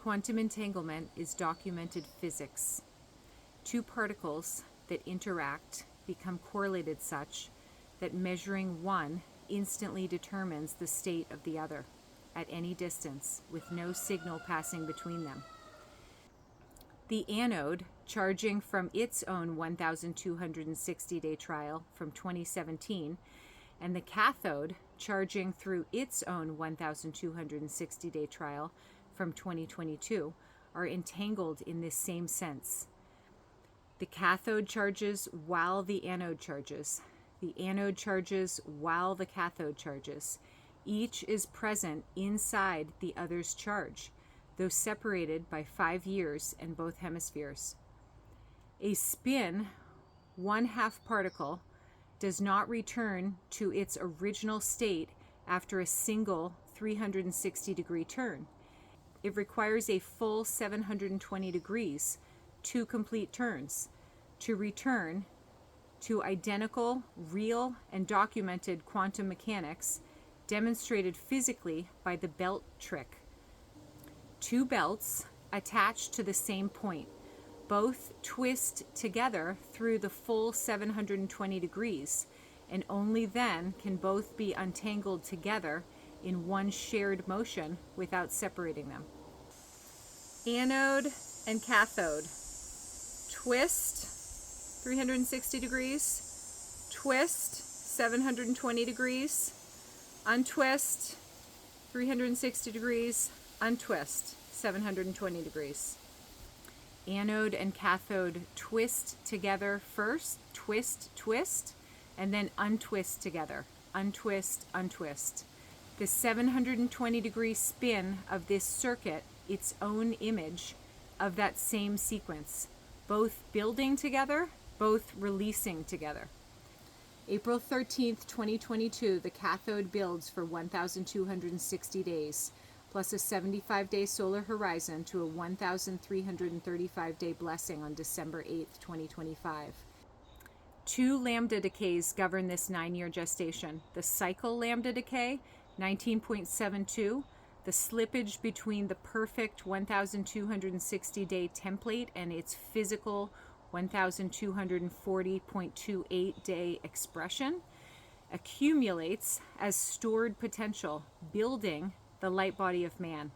Quantum entanglement is documented physics. Two particles that interact become correlated such that measuring one instantly determines the state of the other at any distance with no signal passing between them. The anode, charging from its own 1,260-day trial from 2017, and the cathode, charging through its own 1,260-day trial from 2022, are entangled in this same sense. The cathode charges while the anode charges. The anode charges while the cathode charges. Each is present inside the other's charge, though separated by 5 years in both hemispheres. A spin, one-half particle, does not return to its original state after a single 360-degree turn. It requires a full 720 degrees, 2 complete turns, to return to identical, real, and documented quantum mechanics demonstrated physically by the belt trick. 2 belts attached to the same point, both twist together through the full 720 degrees, and only then can both be untangled together in one shared motion without separating them. Anode and cathode. Twist 360 degrees, twist 720 degrees, untwist 360 degrees, untwist 720 degrees. Anode and cathode twist together first, twist, twist, and then untwist together, untwist, untwist. The 720 degree spin of this circuit, its own image of that same sequence, both building together, both releasing together. April 13th, 2022, the cathode builds for 1,260 days, plus a 75-day solar horizon to a 1,335-day blessing on December 8th, 2025. 2 lambda decays govern this 9-year gestation. The cycle lambda decay, 19.72, the slippage between the perfect 1,260-day template and its physical 1,240.28 day expression, accumulates as stored potential, building the light body of man.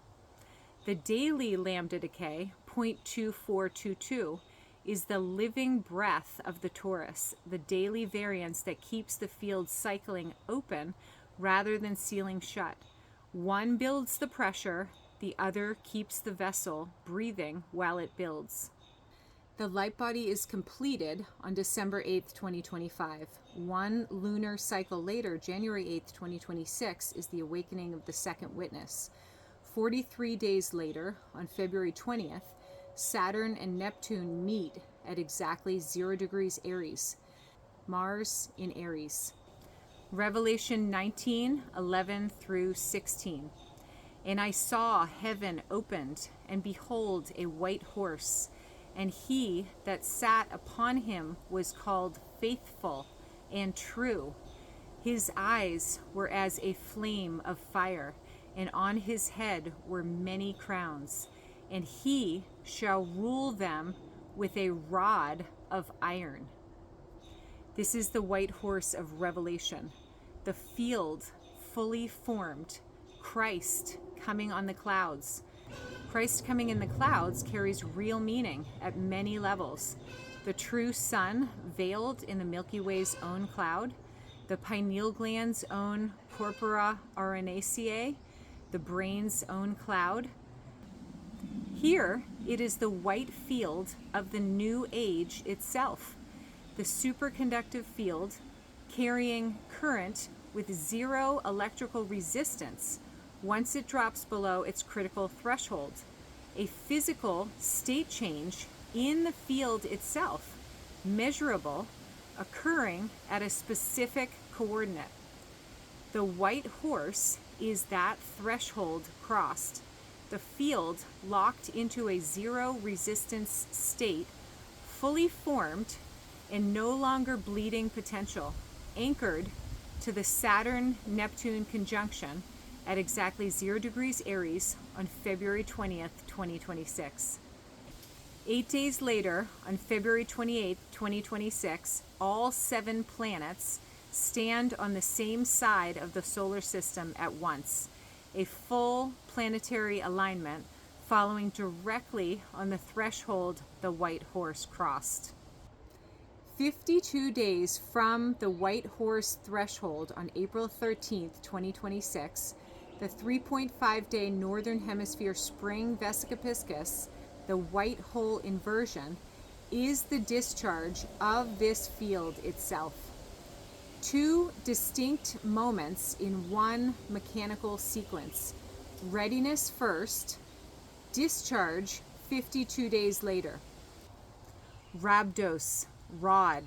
The daily lambda decay, 0.2422, is the living breath of the torus, the daily variance that keeps the field cycling open rather than sealing shut. One builds the pressure, the other keeps the vessel breathing while it builds. The light body is completed on December 8th, 2025. 1 lunar cycle later, January 8th, 2026, is the awakening of the second witness. 43 days later, on February 20th, Saturn and Neptune meet at exactly 0 degrees Aries. Mars in Aries. Revelation 19:11 through 16. And I saw heaven opened, and behold, a white horse. And he that sat upon him was called Faithful and True. His eyes were as a flame of fire, and on his head were many crowns. And he shall rule them with a rod of iron. This is the white horse of Revelation, the field fully formed, Christ coming on the clouds. Christ coming in the clouds carries real meaning at many levels. The true sun veiled in the Milky Way's own cloud, the pineal gland's own corpora arenaceae, the brain's own cloud. Here it is the white field of the new age itself, the superconductive field carrying current with 0 electrical resistance once it drops below its critical threshold, a physical state change in the field itself, measurable, occurring at a specific coordinate. The white horse is that threshold crossed, the field locked into a 0 resistance state, fully formed and no longer bleeding potential, anchored to the Saturn-Neptune conjunction at exactly 0 degrees Aries on February 20th, 2026. 8 days later, on February 28th, 2026, all 7 planets stand on the same side of the solar system at once, a full planetary alignment following directly on the threshold the White Horse crossed. 52 days from the White Horse threshold on April 13th, 2026, the 3.5-day Northern Hemisphere spring vesica piscis, the White Hole Inversion, is the discharge of this field itself. 2 distinct moments in one mechanical sequence. Readiness first, discharge 52 days later. Rhabdos, rod,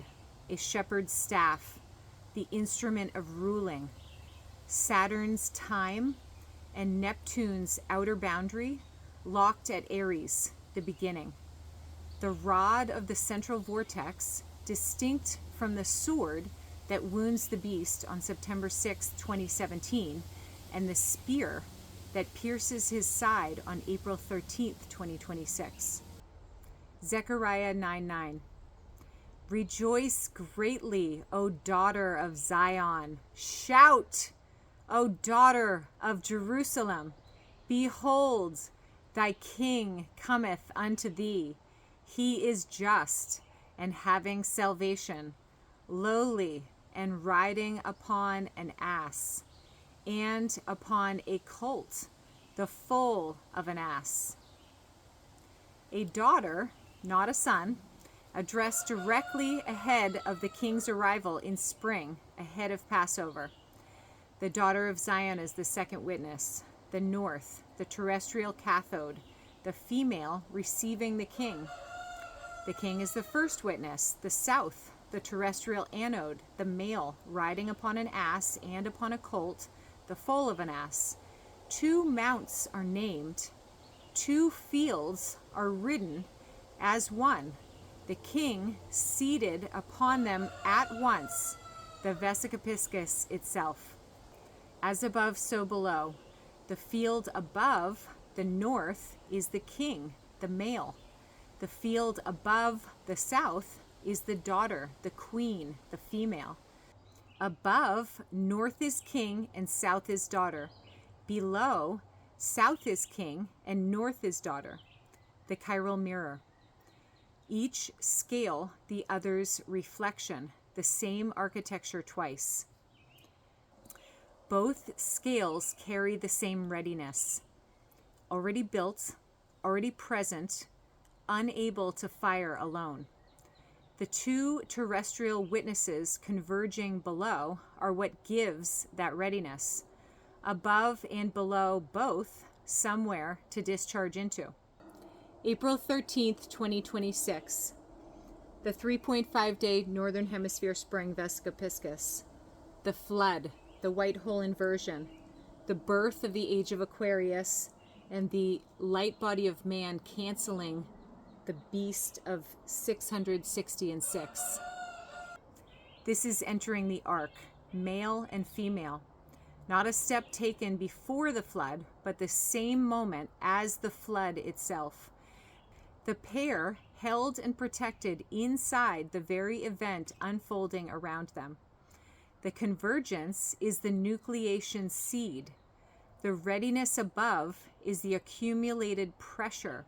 a shepherd's staff, the instrument of ruling. Saturn's time and Neptune's outer boundary, locked at Aries, the beginning. The rod of the central vortex, distinct from the sword that wounds the beast on September 6, 2017, and the spear that pierces his side on April 13, 2026. Zechariah 9:9. Rejoice greatly, O daughter of Zion. Shout, O daughter of Jerusalem. Behold, thy king cometh unto thee. He is just and having salvation, lowly and riding upon an ass, and upon a colt, the foal of an ass. A daughter, not a son, addressed directly ahead of the king's arrival in spring, ahead of Passover. The daughter of Zion is the second witness, the north, the terrestrial cathode, the female receiving the king. The king is the first witness, the south, the terrestrial anode, the male riding upon an ass and upon a colt, the foal of an ass. 2 mounts are named, 2 fields are ridden as one, the king seated upon them at once, the vesica piscis itself. As above, so below. The field above, the north, is the king, the male. The field above the south is the daughter, the queen, the female. Above, north is king and south is daughter. Below, south is king and north is daughter. The chiral mirror. Each scale the other's reflection, the same architecture twice. Both scales carry the same readiness. Already built, already present, unable to fire alone. The 2 terrestrial witnesses converging below are what gives that readiness. Above and below both, somewhere to discharge into. April 13th, 2026. The 3.5-day Northern Hemisphere spring vesica piscis. The flood, the White Hole Inversion, the birth of the age of Aquarius, and the light body of man canceling the beast of 666. This is entering the ark, male and female. Not a step taken before the flood, but the same moment as the flood itself. The pair held and protected inside the very event unfolding around them. The convergence is the nucleation seed. The readiness above is the accumulated pressure.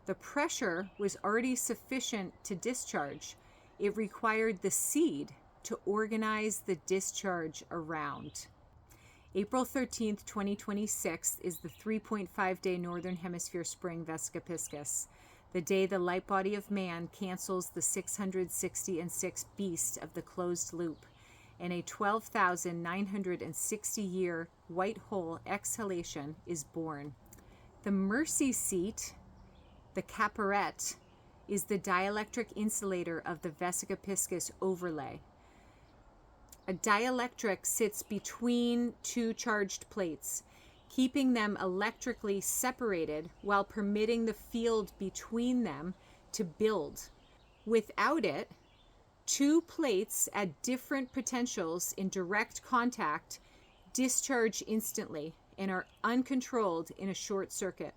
The pressure was already sufficient to discharge. It required the seed to organize the discharge around. April 13th, 2026 is the 3.5-day Northern Hemisphere spring vesica piscis, the day the light body of man cancels the 666 beast of the closed loop, and a 12,960-year white hole exhalation is born. The mercy seat, the caparette, is the dielectric insulator of the vesica piscis overlay. A dielectric sits between 2 charged plates, keeping them electrically separated while permitting the field between them to build. Without it, 2 plates at different potentials in direct contact discharge instantly, and are uncontrolled in a short circuit.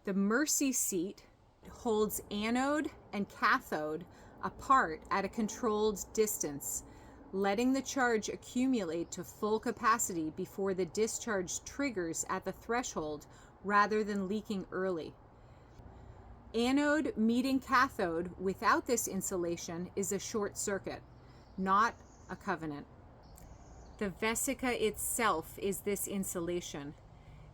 The Mercy seat holds anode and cathode apart at a controlled distance, letting the charge accumulate to full capacity before the discharge triggers at the threshold rather than leaking early. Anode meeting cathode without this insulation is a short circuit, not a covenant. The vesica itself is this insulation.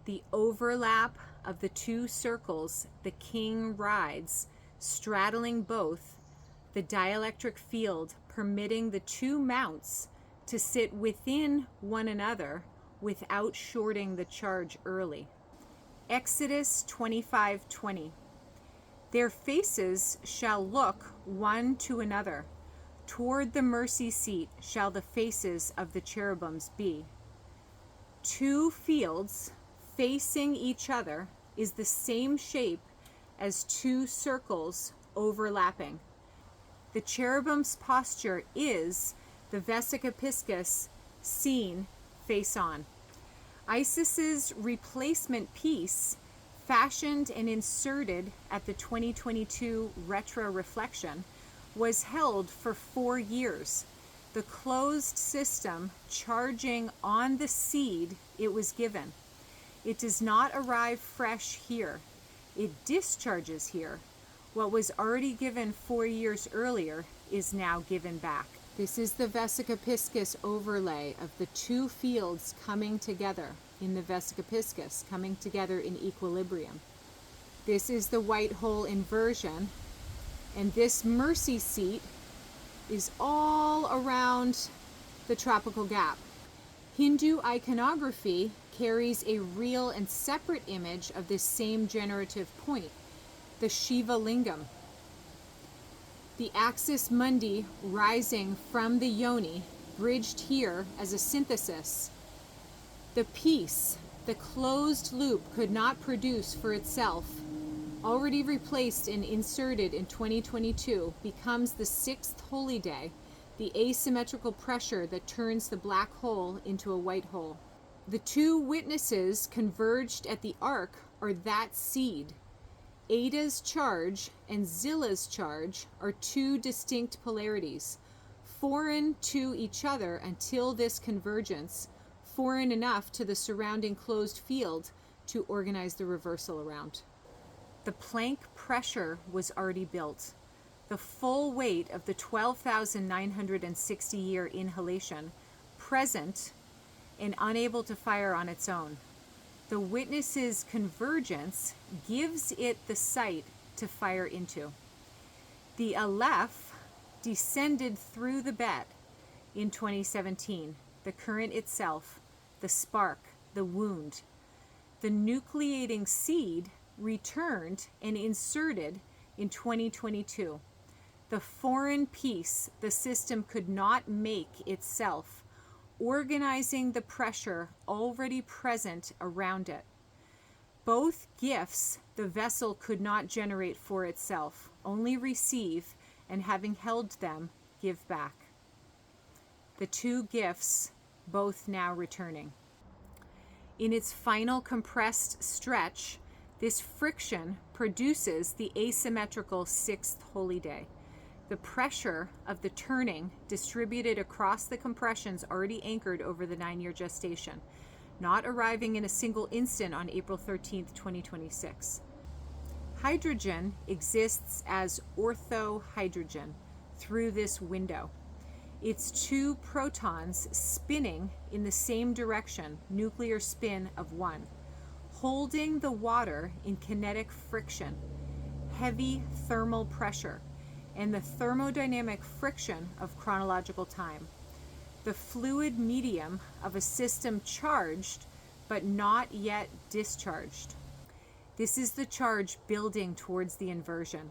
The overlap of the two circles the king rides, straddling both, the dielectric field permitting the two mounts to sit within one another without shorting the charge early. Exodus 25:20. Their faces shall look one to another. Toward the mercy seat shall the faces of the cherubims be. Two fields facing each other is the same shape as two circles overlapping. The cherubim's posture is the vesica piscis seen face on. Isis's replacement piece, fashioned and inserted at the 2022 retro reflection, was held for 4 years, the closed system charging on the seed it was given. It does not arrive fresh here. It discharges here. What was already given 4 years earlier is now given back. This is the vesica piscis overlay of the two fields coming together in the vesica piscis, coming together in equilibrium. This is the white hole inversion, and this mercy seat is all around the tropical gap. Hindu iconography carries a real and separate image of this same generative point, the Shiva Lingam. The axis mundi rising from the yoni, bridged here as a synthesis. The piece the closed loop could not produce for itself, already replaced and inserted in 2022, becomes the sixth holy day, the asymmetrical pressure that turns the black hole into a white hole. The two witnesses converged at the arc are that seed. Ada's charge and Zilla's charge are two distinct polarities, foreign to each other until this convergence, foreign enough to the surrounding closed field to organize the reversal around. The Planck pressure was already built. The full weight of the 12,960-year inhalation, present and unable to fire on its own. The witness's convergence gives it the site to fire into. The Aleph descended through the bet in 2017, the current itself, the spark, the wound. The nucleating seed returned and inserted in 2022. The foreign piece the system could not make itself, organizing the pressure already present around it. Both gifts the vessel could not generate for itself, only receive, and having held them, give back. The two gifts, both now returning. In its final compressed stretch, this friction produces the asymmetrical sixth holy day. The pressure of the turning distributed across the compressions already anchored over the 9-year gestation, not arriving in a single instant on April 13th, 2026. Hydrogen exists as ortho hydrogen through this window. Its two protons spinning in the same direction, nuclear spin of 1, holding the water in kinetic friction, heavy thermal pressure, and the thermodynamic friction of chronological time. The fluid medium of a system charged but not yet discharged. This is the charge building towards the inversion.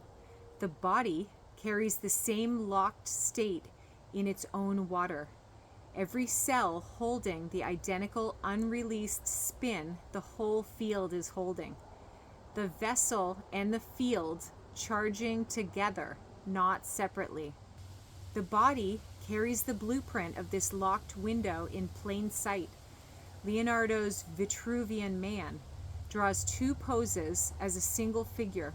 The body carries the same locked state in its own water. Every cell holding the identical unreleased spin the whole field is holding. The vessel and the field charging together, not separately. The body carries the blueprint of this locked window in plain sight. Leonardo's Vitruvian Man, draws two poses as a single figure.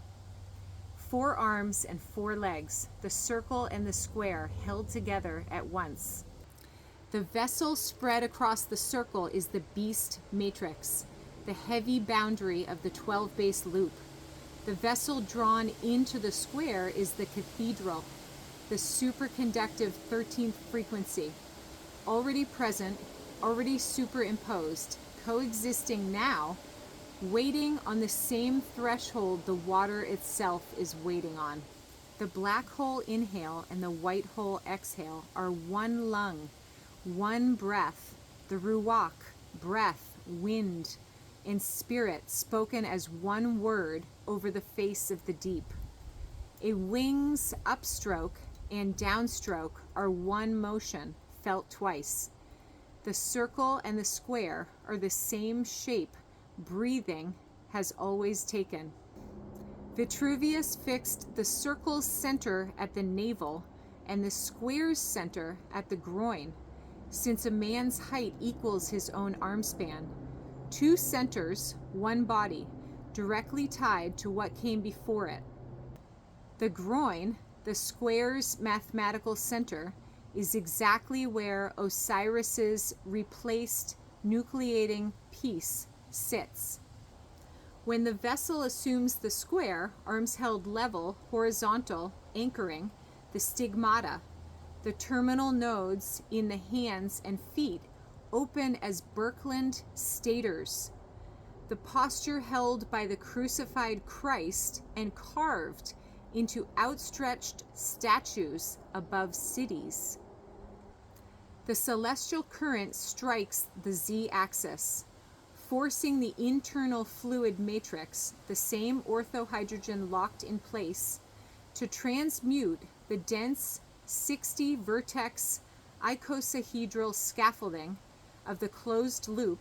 4 arms and 4 legs, the circle and the square held together at once. The vessel spread across the circle is the beast matrix, the heavy boundary of the 12-base loop. The vessel drawn into the square is the cathedral, the superconductive 13th frequency, already present, already superimposed, coexisting now, waiting on the same threshold the water itself is waiting on. The black hole inhale and the white hole exhale are one lung, one breath, the ruach, breath, wind, and spirit spoken as one word over the face of the deep. A wing's upstroke and downstroke are one motion, felt twice. The circle and the square are the same shape breathing has always taken. Vitruvius fixed the circle's center at the navel and the square's center at the groin, since a man's height equals his own arm span. 2 centers, one body, directly tied to what came before it. The groin, the square's mathematical center, is exactly where Osiris's replaced nucleating piece sits. When the vessel assumes the square, arms held level, horizontal, anchoring, the stigmata, the terminal nodes in the hands and feet, open as Birkeland stators. The posture held by the crucified Christ and carved into outstretched statues above cities. The celestial current strikes the z-axis, forcing the internal fluid matrix, the same ortho hydrogen locked in place, to transmute the dense 60 vertex icosahedral scaffolding of the closed loop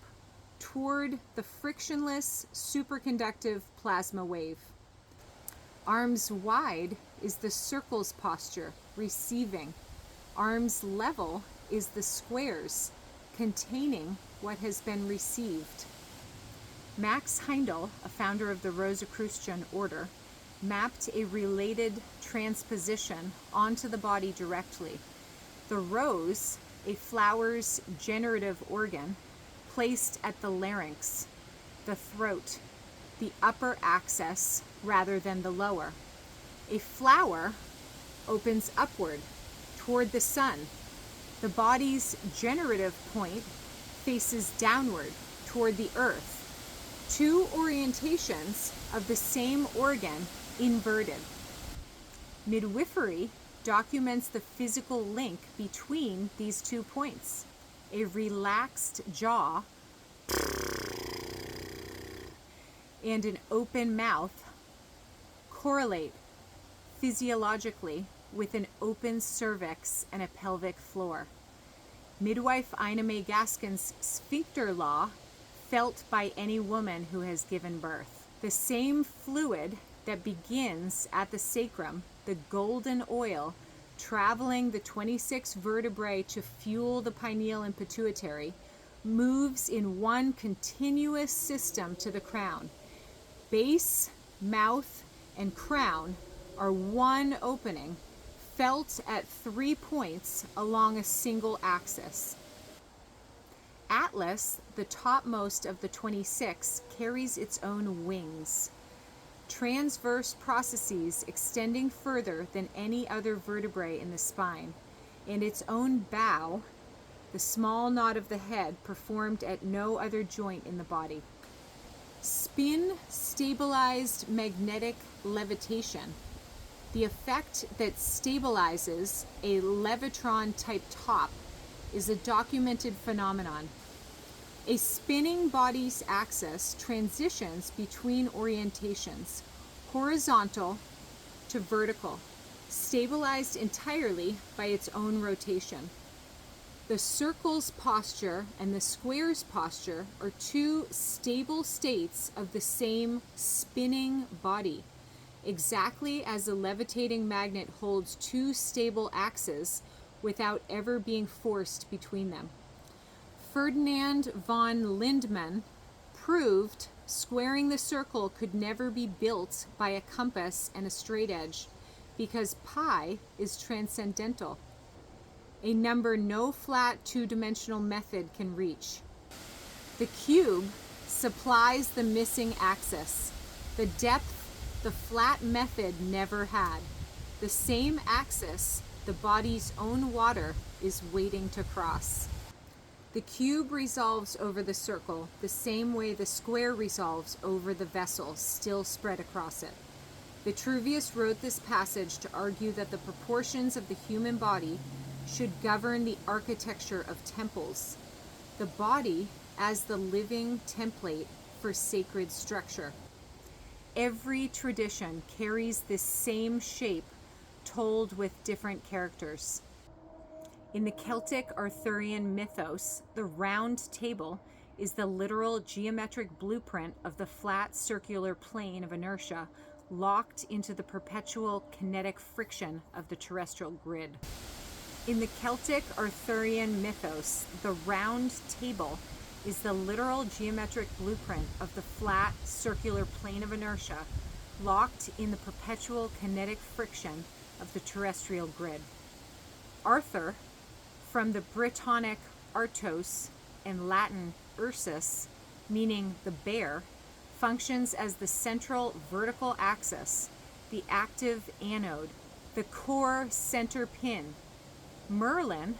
toward the frictionless superconductive plasma wave. Arms wide is the circle's posture, receiving. Arms level is the square's, containing what has been received. Max Heindel, a founder of the Rosicrucian order, mapped a related transposition onto the body directly. The rose, a flower's generative organ, placed at the larynx, the throat, the upper axis rather than the lower. A flower opens upward toward the sun. The body's generative point faces downward toward the earth. 2 orientations of the same organ inverted. Midwifery documents the physical link between these 2 points. A relaxed jaw and an open mouth correlate physiologically with an open cervix and a pelvic floor. Midwife Ina May Gaskin's sphincter law, felt by any woman who has given birth. The same fluid that begins at the sacrum, the golden oil, traveling the 26 vertebrae to fuel the pineal and pituitary, moves in one continuous system to the crown. Base, mouth, and crown are one opening, felt at 3 points along a single axis. Atlas, the topmost of the 26, carries its own wings. Transverse processes extending further than any other vertebrae in the spine, and its own bow, the small nod of the head performed at no other joint in the body. Spin stabilized magnetic levitation, the effect that stabilizes a levitron-type top, is a documented phenomenon. A spinning body's axis transitions between orientations, horizontal to vertical, stabilized entirely by its own rotation. The circle's posture and the square's posture are 2 stable states of the same spinning body, exactly as a levitating magnet holds 2 stable axes without ever being forced between them. Ferdinand von Lindemann proved squaring the circle could never be built by a compass and a straight edge because pi is transcendental, a number no flat two-dimensional method can reach. The cube supplies the missing axis, the depth the flat method never had. The same axis the body's own water is waiting to cross. The cube resolves over the circle the same way the square resolves over the vessel still spread across it. Vitruvius wrote this passage to argue that the proportions of the human body should govern the architecture of temples, the body as the living template for sacred structure. Every tradition carries this same shape, told with different characters. In the Celtic Arthurian mythos, the round table is the literal geometric blueprint of the flat circular plane of inertia locked into the perpetual kinetic friction of the terrestrial grid. In the Celtic Arthurian mythos, the round table is the literal geometric blueprint of the flat circular plane of inertia locked in the perpetual kinetic friction of the terrestrial grid. Arthur, from the Brittonic artos and Latin ursus, meaning the bear, functions as the central vertical axis, the active anode, the core center pin. Merlin,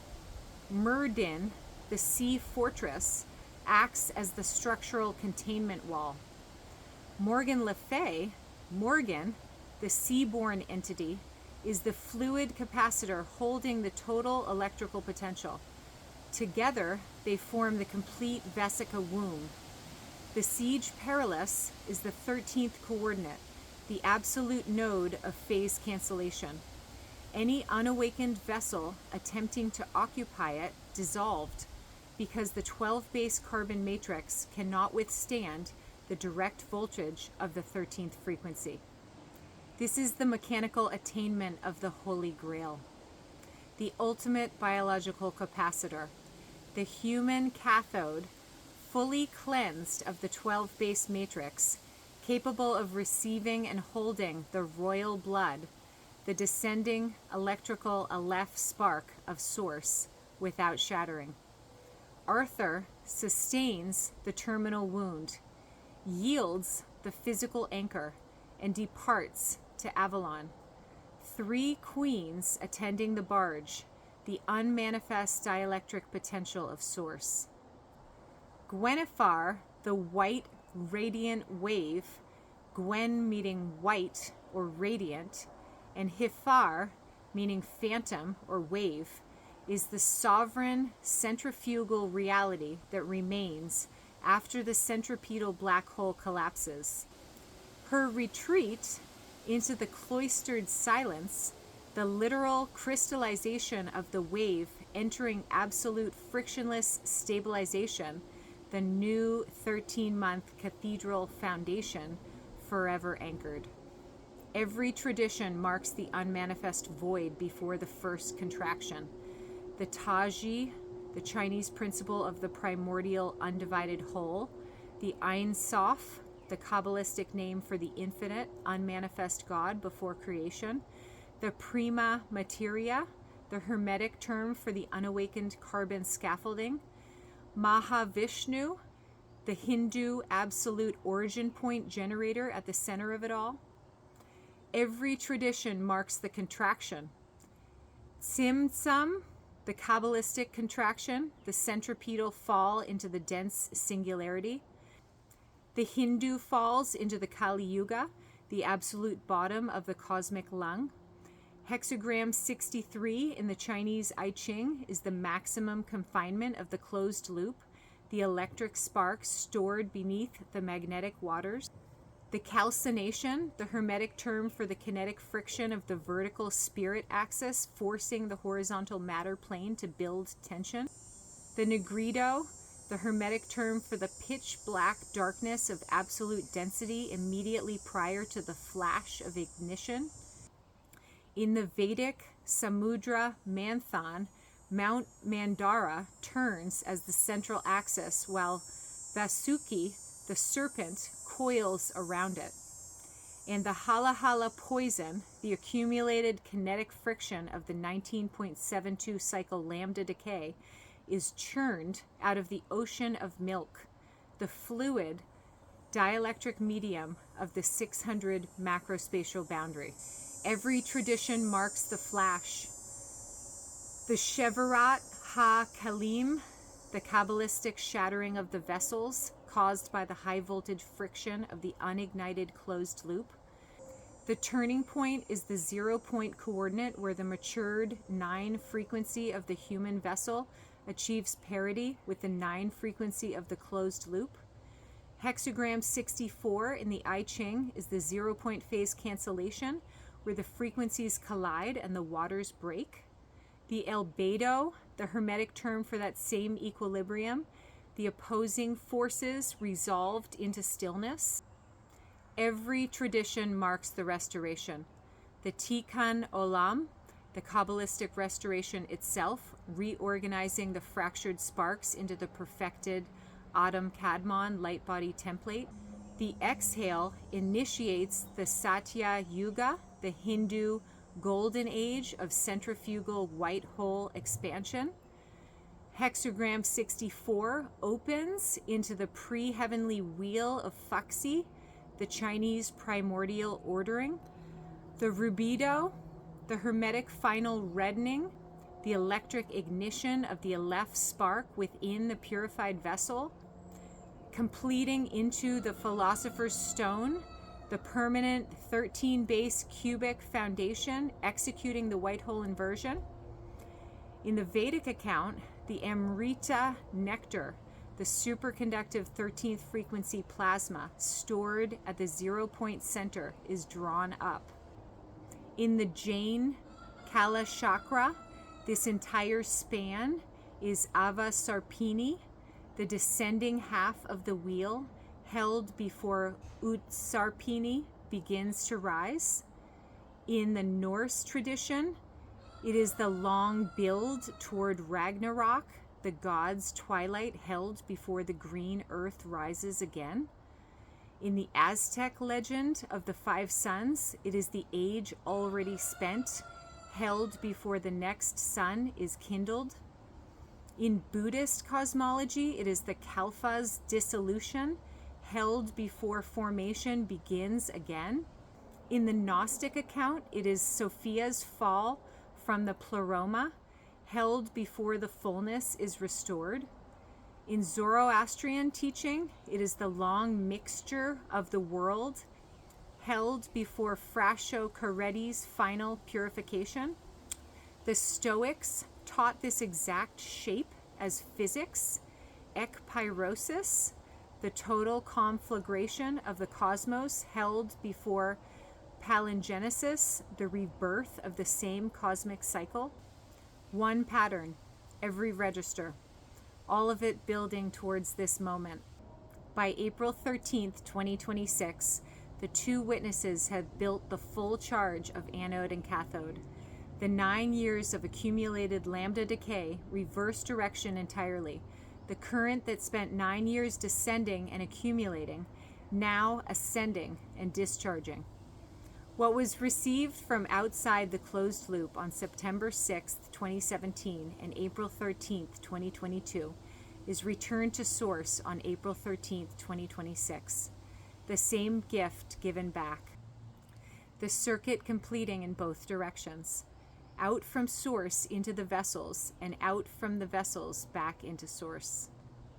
Merdin, the sea fortress, acts as the structural containment wall. Morgan Le Fay, Morgan, the seaborne entity, is the fluid capacitor holding the total electrical potential. Together, they form the complete vesica womb. The siege perilous is the 13th coordinate, the absolute node of phase cancellation. Any unawakened vessel attempting to occupy it dissolved because the 12-base carbon matrix cannot withstand the direct voltage of the 13th frequency. This is the mechanical attainment of the Holy Grail, the ultimate biological capacitor, the human cathode, fully cleansed of the 12-base matrix, capable of receiving and holding the royal blood, the descending electrical Aleph spark of source without shattering. Arthur sustains the terminal wound, yields the physical anchor, and departs to Avalon. 3 queens attending the barge, the unmanifest dielectric potential of source. Gwenifar, the white radiant wave, Gwen meaning white or radiant, and Hifar, meaning phantom or wave, is the sovereign centrifugal reality that remains after the centripetal black hole collapses. Her retreat into the cloistered silence, the literal crystallization of the wave entering absolute frictionless stabilization, the new 13-month cathedral foundation, forever anchored. Every tradition marks the unmanifest void before the first contraction. The Taji, the Chinese principle of the primordial undivided whole, the Ein Sof, the Kabbalistic name for the infinite, unmanifest God before creation, the Prima Materia, the Hermetic term for the unawakened carbon scaffolding, Mahavishnu, the Hindu absolute origin point generator at the center of it all. Every tradition marks the contraction. Tzimtzum, the Kabbalistic contraction, the centripetal fall into the dense singularity. The Hindu falls into the Kali Yuga, the absolute bottom of the cosmic lung. Hexagram 63 in the Chinese I Ching is the maximum confinement of the closed loop, the electric spark stored beneath the magnetic waters. The calcination, the Hermetic term for the kinetic friction of the vertical spirit axis, forcing the horizontal matter plane to build tension. The Negrito, the Hermetic term for the pitch black darkness of absolute density immediately prior to the flash of ignition. In the Vedic Samudra Manthan, Mount Mandara turns as the central axis, while Vasuki, the serpent, coils around it. And the Hala Hala poison, the accumulated kinetic friction of the 19.72 cycle lambda decay, is churned out of the ocean of milk, the fluid dielectric medium of the 600 macrospatial boundary. Every tradition marks the flash. The Shevarat ha-Kalim, the Kabbalistic shattering of the vessels caused by the high voltage friction of the unignited closed loop. The turning point is the 0 point coordinate where the matured 9 frequency of the human vessel achieves parity with the 9 frequency of the closed loop. Hexagram 64 in the I Ching is the 0 point phase cancellation where the frequencies collide and the waters break. The albedo, the Hermetic term for that same equilibrium, the opposing forces resolved into stillness. Every tradition marks the restoration. The Tikkun Olam, the Kabbalistic restoration itself, reorganizing the fractured sparks into the perfected Adam Kadmon light body template. The exhale initiates the Satya Yuga, the Hindu golden age of centrifugal white hole expansion. Hexagram 64 opens into the pre-heavenly wheel of Fuxi, the Chinese primordial ordering. The rubido, the Hermetic final reddening, the electric ignition of the Aleph spark within the purified vessel, completing into the Philosopher's Stone, the permanent 13 base cubic foundation executing the white hole inversion. In the Vedic account, the Amrita nectar, the superconductive 13th frequency plasma stored at the 0 point center, is drawn up. In the Jain Kala chakra, this entire span is Avasarpini, the descending half of the wheel held before Utsarpini begins to rise. In the Norse tradition, it is the long build toward Ragnarok, the gods' twilight held before the green earth rises again. In the Aztec legend of the 5 suns, it is the age already spent, held before the next sun is kindled. In Buddhist cosmology, it is the Kalpa's dissolution, held before formation begins again. In the Gnostic account, it is Sophia's fall from the pleroma, held before the fullness is restored. In Zoroastrian teaching, it is the long mixture of the world, held before Frasho-Careti's final purification. The Stoics taught this exact shape as physics, ekpyrosis, the total conflagration of the cosmos held before palingenesis, the rebirth of the same cosmic cycle. One pattern, every register, all of it building towards this moment. By April 13th, 2026, the 2 witnesses have built the full charge of anode and cathode. The 9 years of accumulated lambda decay reverse direction entirely. The current that spent 9 years descending and accumulating, now ascending and discharging. What was received from outside the closed loop on September 6th, 2017 and April 13th, 2022 is returned to source on April 13th, 2026. The same gift given back. The circuit completing in both directions. Out from source into the vessels and out from the vessels back into source.